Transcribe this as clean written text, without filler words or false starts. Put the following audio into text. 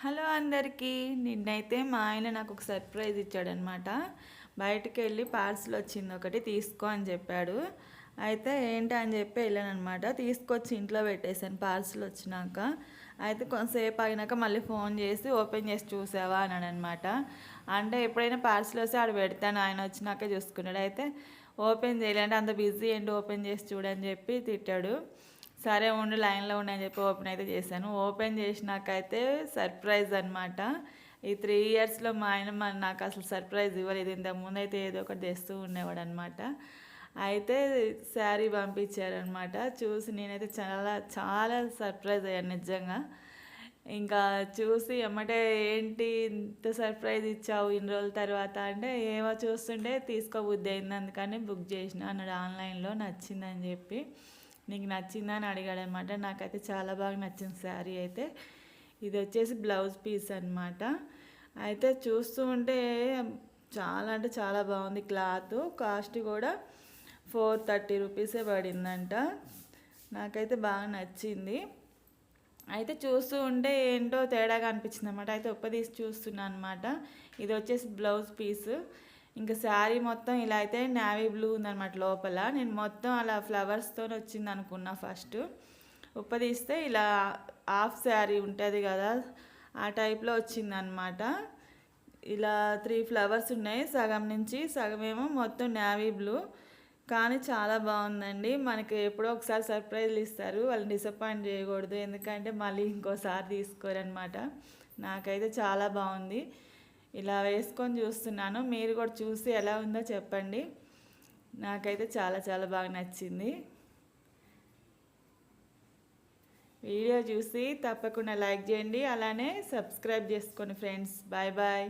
Hello అందరికీ. నిన్నైతే మా ఆయన నాకు ఒక సర్ప్రైజ్ ఇచ్చాడనమాట. బయటికి వెళ్ళి పార్సిల్ వచ్చింది ఒకటి తీసుకో అని చెప్పాడు. అయితే ఏంటి అని చెప్పి వెళ్ళానమాట. తీసుకొచ్చి ఇంట్లో పెట్టేశాను పార్సిల్ వచ్చినాక. అయితే కొంతసేపు అయినాక మళ్ళీ ఫోన్ చేసి ఓపెన్ చేసి చూసావా అన్నాడు అనమాట. అంటే ఎప్పుడైనా పార్సిల్ వస్తే ఆడ పెడతాను, ఆయన వచ్చినాక చూసుకున్నాడు. అయితే ఓపెన్ చేయాలంటే అంత బిజీ ఏంటి ఓపెన్ చేసి చూడని చెప్పి తిట్టాడు. సరే ఉండి లైన్లో ఉండి అని చెప్పి ఓపెన్ అయితే చేశాను. ఓపెన్ చేసినాకైతే సర్ప్రైజ్ అనమాట. ఈ 3 ఇయర్స్లో మా ఆయన నాకు అసలు సర్ప్రైజ్ ఇవ్వలేదు. ఇంతకుముందు అయితే ఏదో ఒకటి తెస్తూ ఉండేవాడు అనమాట. అయితే శారీ పంపించారనమాట. చూసి నేనైతే చాలా చాలా సర్ప్రైజ్ అయ్యాను నిజంగా. ఇంకా చూసి ఎమ్మటే ఏంటి ఇంత సర్ప్రైజ్ ఇచ్చావు ఇన్ని రోజుల తర్వాత అంటే, ఏమో చూస్తుంటే తీసుకోబుద్ధి అయింది అందుకని బుక్ చేసిన అన్నాడు. ఆన్లైన్లో నచ్చిందని చెప్పి. నీకు నచ్చిందా అని అడిగాడు అనమాట. నాకైతే చాలా బాగా నచ్చింది శారీ అయితే. ఇది వచ్చేసి బ్లౌజ్ పీస్ అనమాట. అయితే చూస్తూ ఉంటే చాలా అంటే చాలా బాగుంది. క్లాత్ కాస్ట్ కూడా 430 రూపీసే పడిందంట. నాకైతే బాగా నచ్చింది. అయితే చూస్తూ ఉంటే ఏంటో తేడాగా అనిపించింది అనమాట. అయితే తీసి చూస్తున్నాను అనమాట. ఇది వచ్చేసి బ్లౌజ్ పీస్. ఇంకా శారీ మొత్తం ఇలా అయితే నేవీ బ్లూ ఉందన్నమాట లోపల. నేను మొత్తం అలా ఫ్లవర్స్తో వచ్చింది అనుకున్నా ఫస్ట్. తీస్తే ఇలా హాఫ్ శారీ ఉంటుంది కదా, ఆ టైప్లో వచ్చిందనమాట. ఇలా 3 ఫ్లవర్స్ ఉన్నాయి, సగం నుంచి సగమేమో మొత్తం నేవీ బ్లూ. కానీ చాలా బాగుందండి. మనకి ఎప్పుడో ఒకసారి సర్ప్రైజ్లు ఇస్తారు, వాళ్ళని డిసప్పాయింట్ చేయకూడదు, ఎందుకంటే మళ్ళీ ఇంకోసారి తీసుకోరనమాట. నాకైతే చాలా బాగుంది. ఇలా వేసుకొని చూస్తున్నాను, మీరు కూడా చూసి ఎలా ఉందో చెప్పండి. నాకైతే చాలా చాలా బాగా నచ్చింది. వీడియో చూసి తప్పకుండా లైక్ చేయండి, అలానే సబ్స్క్రైబ్ చేసుకోండి ఫ్రెండ్స్. Bye bye.